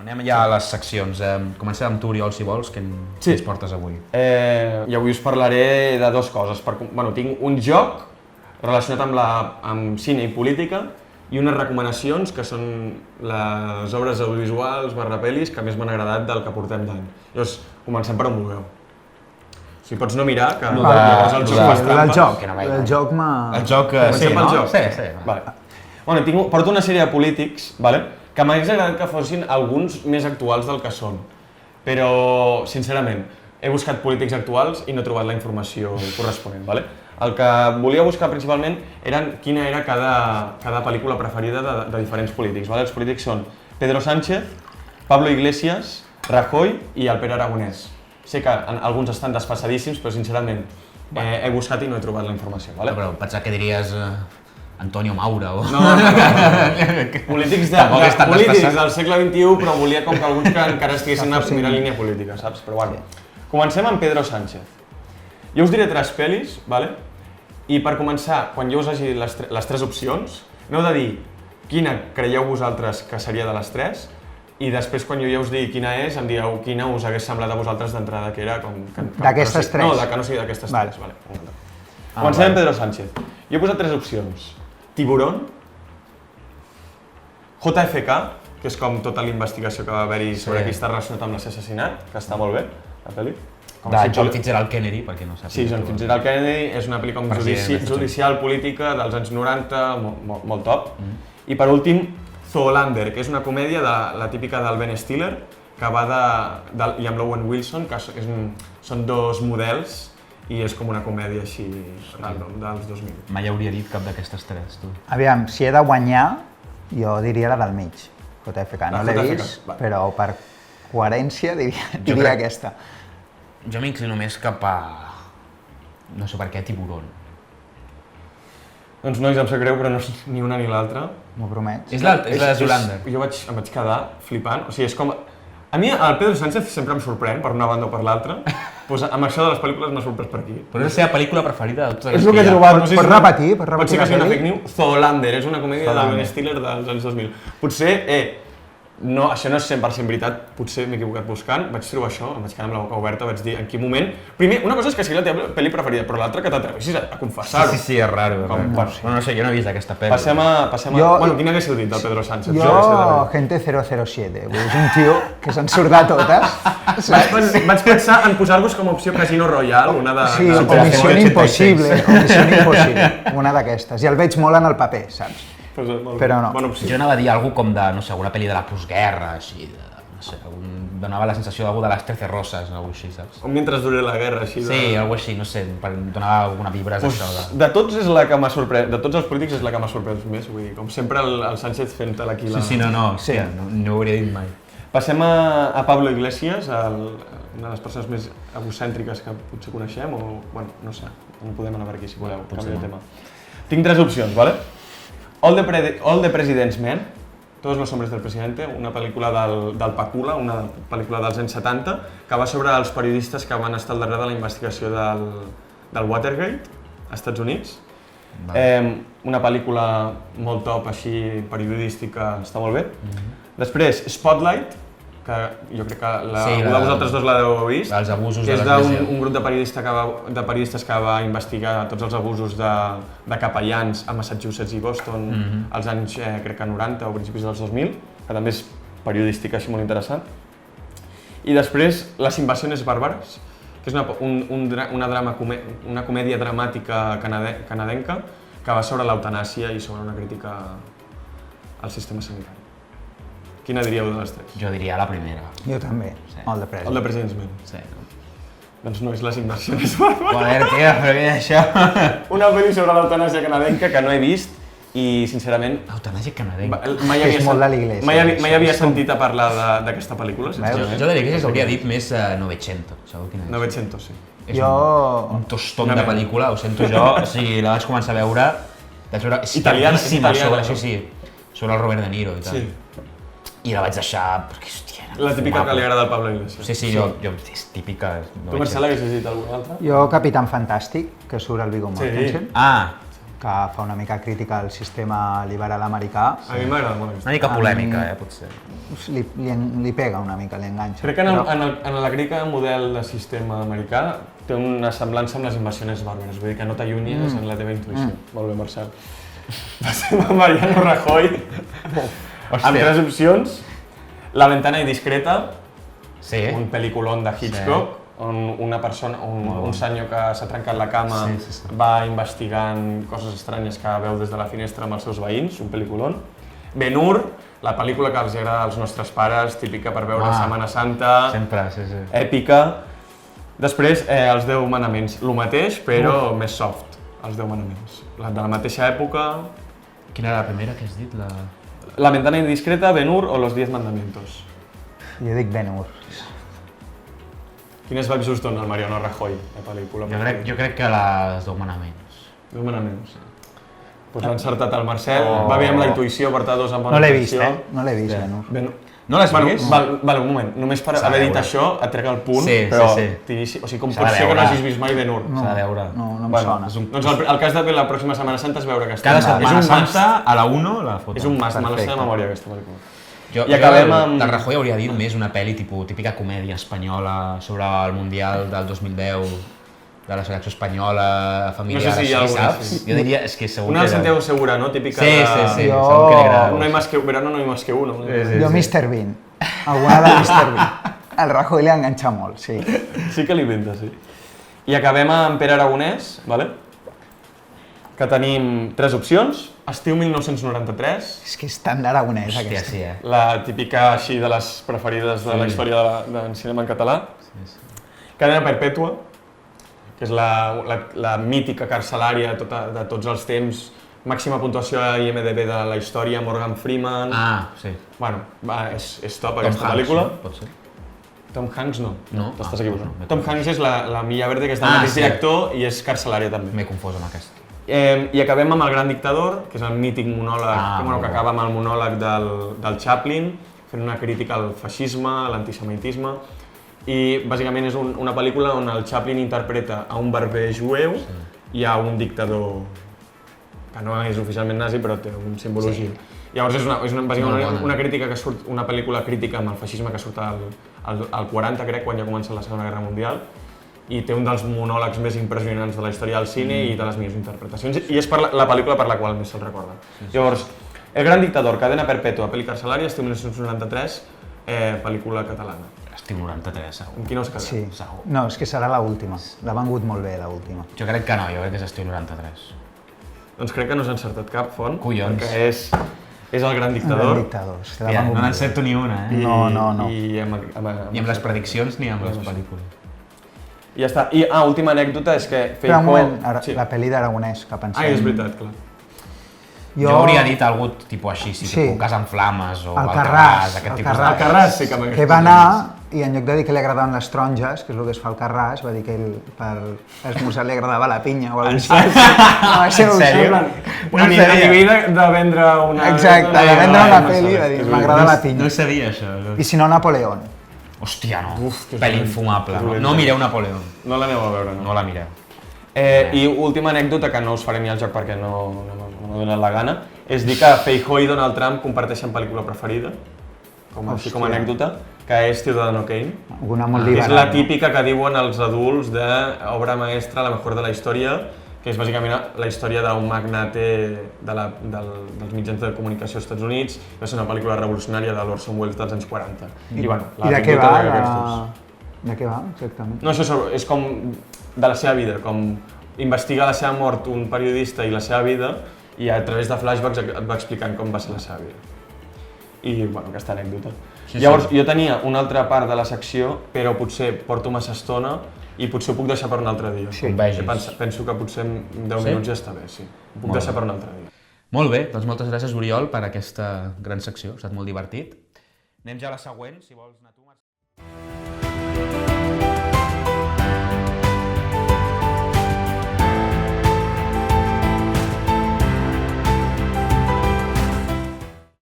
anem ja a les seccions. Comencem amb tu, Oriol, si vols, què ens portes avui? I avui us parlaré de dues coses. Tinc un joc relacionat amb cine i política i unes recomanacions que són les obres audiovisuals /pel·lis que més m'han agradat del que portem d'any. Llavors, comencem per on vulgueu. Si pots no mirar, que llavors el joc fas trampes. El joc m'ha... El joc, sí, no? Sí. Porto una sèrie de polítics, que m'hagués agradat que fossin alguns més actuals del que són. Però, sincerament, he buscat polítics actuals i no he trobat la informació corresponent. El que volia buscar principalment eren quina era cada pel·lícula preferida de diferents polítics. Els polítics són Pedro Sánchez, Pablo Iglesias, Rajoy i el Pere Aragonès. Sé que alguns estan desfasadíssims, però sincerament he buscat i no he trobat la informació. Però pensava que diries Antonio Maura o... No, polítics del segle XXI, però volia com que alguns que encara estiguessin a la primera línia política, saps? Però bueno, comencem amb Pedro Sánchez. Jo us diré 3 pel·lis, i per començar, quan jo us hagi les 3 opcions, m'heu de dir quina creieu vosaltres que seria de les 3 i després quan jo ja us digui quina és, em dieu quina us hagués semblat a vosaltres d'entrada que era com... D'aquestes 3? No, que no sigui d'aquestes 3. Comencem amb Pedro Sánchez. Jo he posat 3 opcions. Tiburón, JFK, que és com tota la investigació que va haver-hi sobre qui està relacionat amb l'assassinat, que està molt bé, la pel·li. De John Fitzgerald Kennedy, per qui no sap. Sí, John Fitzgerald Kennedy és una pel·li com judicial, política, dels anys 90, molt top. I per últim, Zoolander, que és una comèdia la típica del Ben Stiller, que va i amb l'Owen Wilson, que són 2 models, i és com una comèdia així dels 2000. Mai hauria dit cap d'aquestes 3, tu. Aviam, si he de guanyar, jo diria la del mig, JFK. No l'he vist, però per coherència diria aquesta. Jo m'inclino més cap a... no sé per què, Tiburón. Doncs nois, em sap greu, però no és ni una ni l'altra. M'ho promets? És la de Zoolander. Jo em vaig quedar flipant, o sigui, és com... A mi el Pedro Sánchez sempre em sorprèn, per una banda o per l'altra, doncs amb això de les pel·lícules m'ha sorprès per aquí. Però és la seva pel·lícula preferida de totes les que hi ha. És el que he trobat. Pots repetir? Pot ser que sigui una fake news. Zoolander, és una comèdia del Ben Stiller dels anys 2000. Potser, no, això no és 100% veritat, potser m'he equivocat buscant, vaig trobar això, em vaig quedar amb la boca oberta, vaig dir en quin moment... Primer, una cosa és que sigui la teva pel·li preferida, però l'altra que t'atreveixis a confessar-ho. Sí, és raro. No sé, jo no he vist aquesta pel·li. Passem a... Bueno, quin haguéssiu dit del Pedro Sánchez? Jo, Agente 007, és un tio que se'n surt de totes. Vaig pensar en posar-vos com a opció Casino Royale, una de... Sí, o Missió Impossible, una d'aquestes. I el veig molt en el paper, saps? Però no. Jo anava a dir alguna com de, no sé, alguna pel·li de la postguerra, així, no sé, donava la sensació d'algú de les 13 roses, alguna així, saps? O mentre dure la guerra, així. Sí, alguna així, no sé, donava alguna vibres d'això. De tots és la que m'ha sorprès, de tots els polítics és la que m'ha sorprès més, vull dir, com sempre el Sánchez fent aquí la... Sí, no ho hauria dit mai. Passem a Pablo Iglesias, una de les persones més egocèntriques que potser coneixem, o, bueno, no sé, no podem anar per aquí si voleu, canviar de tema. Tinc 3 opcions, ¿vale? All the President's Men, Todos los hombres del presidente, una pel·lícula del Pakula, una pel·lícula dels anys 70, que va sobre els periodistes que van estar al darrere de la investigació del Watergate, als Estats Units. Una pel·lícula molt top, així, periodística, està molt bé. Després, Spotlight, que jo crec que algú de vosaltres dos l'heu vist, que és d'un grup de periodistes que va investigar tots els abusos de capellans a Massachusetts i Boston als anys, crec que 90 o principis dels 2000, que també és periodística així molt interessant. I després, Les invasiones bárbaras, que és una comèdia dramàtica canadenca que va sobre l'eutanàsia i sobre una crítica al sistema sanitari. Quina diríeu de les 3? Jo diria la primera. Jo també, All the President's Men. Sí. Doncs no és Les invasiones bárbaras. Joder, tio, però què és això? Una pel·li sobre l'eutanàsia canadenca que no he vist i, sincerament... L'eutanàsia canadenca? És molt de l'Iglésia. Mai havia sentit a parlar d'aquesta pel·lícula. Jo de l'Iglésia hauria dit més 900. 900, sí. És un tostón de pel·lícula, ho sento jo. O sigui, la vaig començar a veure... Italiana. Sobre el Robert De Niro i tal. I la vaig deixar perquè, hòstia, la típica que li agrada al Pablo Iglesias. Sí, jo és típica. Tu, Marcel, haguessis dit alguna altra? Jo, Capitán Fantàstic, que surt el Viggo Mortensen. que fa una mica crítica al sistema liberal americà. A mi m'agrada molt aquesta. Una mica polèmica, potser. Li pega una mica, li enganxa. Crec que en la crítica del model de sistema americà té una semblança amb les invasions bàrbares, vull dir que no t'allunyes en la teva intuïció. Molt bé, Marcel. Passem a Mariano Rajoy, amb 3 opcions. La ventana indiscreta, un pel·lículon de Hitchcock, on una persona, un senyor que s'ha trencat la cama va investigant coses estranyes que veu des de la finestra amb els seus veïns, un pel·lículon. Ben-Hur, la pel·lícula que els agrada als nostres pares, típica per veure Setmana Santa, èpica. Després, els 10 manaments, el mateix però més soft, els 10 manaments. De la mateixa època. Quina era la primera que has dit? La ventana indiscreta, Ben-Hur o Los 10 mandamientos? Jo dic Ben-Hur. Quines vibes us dona el Mariano Rajoy, la pel·lícula? Jo crec que les 10 manaments. 10 manaments. Doncs l'ha encertat el Marcel, va bé amb la intuïció, per tant, 2 amb bona intuïció. No l'he vist, Ben-Hur. No l'has vist? Vale, un moment, només per haver dit això et trec el punt, però... O sigui, com pot ser que no hagis vist mai Ben-Hur? S'ha de veure. No em sona. Doncs el que has de fer la pròxima Setmana Santa és veure aquesta. Cada Setmana Santa, a la 1, la foto. És un must, me la sé de memòria, aquesta pel·lícula. I acabem amb... Del Rajoy hauria de dir només una pel·li típica comèdia espanyola sobre el Mundial del 2010, de la selecció espanyola, familiar, així, saps? Jo diria, és que segur que... Una de Santiago Segura, no? Típica de... Sí, segur que li agrada. No hay más que verano, no hay más que uno. Jo Mr. Bean, alguna de Mr. Bean. Al Rajoy li enganxa molt, sí. Sí que li inventa, sí. I acabem amb Pere Aragonès, que tenim 3 opcions. Estiu 1993. És que és tan d'Aragonès, aquesta. Sí, La típica així de les preferides de la història del cinema en català. Cadena perpètua, que és la mítica carcelària de tots els temps, màxima puntuació a IMDb de la història, Morgan Freeman... Sí. Bueno, és top aquesta pel·lícula. Pot ser? Tom Hanks no. No? T'estàs equivocant. Tom Hanks és la Milla Verde, que és del mateix director i és carcelària també. M'he confós amb aquest. I acabem amb El gran dictador, que és el mític monòleg, que acaba amb el monòleg del Chaplin, fent una crítica al feixisme, a l'antisemitisme, i bàsicament és una pel·lícula on el Chaplin interpreta a un barber jueu i a un dictador que no és oficialment nazi, però té un simbologia. Llavors és bàsicament una crítica que surt, una pel·lícula crítica amb el feixisme que surt al 40, crec, quan ja comença la Segona Guerra Mundial, i té un dels monòlegs més impressionants de la història del cine i de les millors interpretacions, i és la pel·lícula per la qual més se'l recorda. Llavors, El gran dictador, cadena perpètua, pel·li carcelària, estiu 1993, pel·lícula catalana. Estiu 93, segur. Amb quina us quedeu? Sí. Segur. No, és que serà l'última. L'ha vengut molt bé, l'última. Jo crec que no, jo crec que és estiu 93. Doncs crec que no s'ha encertat cap font, Collons. perquè és El gran El dictador. gran dictador. És que l'ha Ja, vengut no molt bé. n'encerto ni una, No. I Ni amb les prediccions ni amb les pel·lícules. I ja està. I, última anècdota és que Però un moment, Sí. la pel·li d'Aragonès, que pensem... És veritat, clar. Jo hauria dit algú tipus així, tipus Casa en Flames o Alcarràs, aquest tipus Alcarràs. Alcarràs sí que m'agrada. Que va anar i en lloc de dir que li agradaven les taronges, que és el que es fa al Carràs, va dir que per esmorzar li agradava la pinya o alguna cosa així. No, va ser En sèrio? A nivell de vendre una... Exacte, de vendre una pel·li, va dir, m'agrada la pinya. No ho sabia, això. I si no, Napoleón. Hòstia, no. que Pel·li infumable. No mireu Napoleón. No l'aneu a veure, no? No la mireu. I última anècdota, que no us faré ni el joc perquè no m'ha donat la gana, és dir que Feijóo i Donald Trump comparteixen pel·lícula preferida, així com a anècdota, que és Ciudadano Kane. Una molt És liberal. la típica que diuen els adults d'obra maestra, la mejor de la història, que és bàsicament la història d'un magnate dels mitjans de comunicació als Estats Units. Va ser una pel·lícula revolucionària de l'Orson Welles dels anys 40. I de què va? De què va, exactament? No, això és com de la seva vida, com investiga la seva mort un periodista i la seva vida, i a través de flashbacks et va explicant com va ser la seva vida. I, bueno, aquesta anècdota. Llavors, jo tenia una altra part de la secció, però potser porto massa estona i potser ho puc deixar per un altre dia. Com vegis. Penso que potser en 10 minuts ja està bé, sí. Ho puc deixar per un altre dia. Molt bé, doncs moltes gràcies, Oriol, per aquesta gran secció. Ha estat molt divertit. Anem ja a la següent, si vols anar tu, Marc.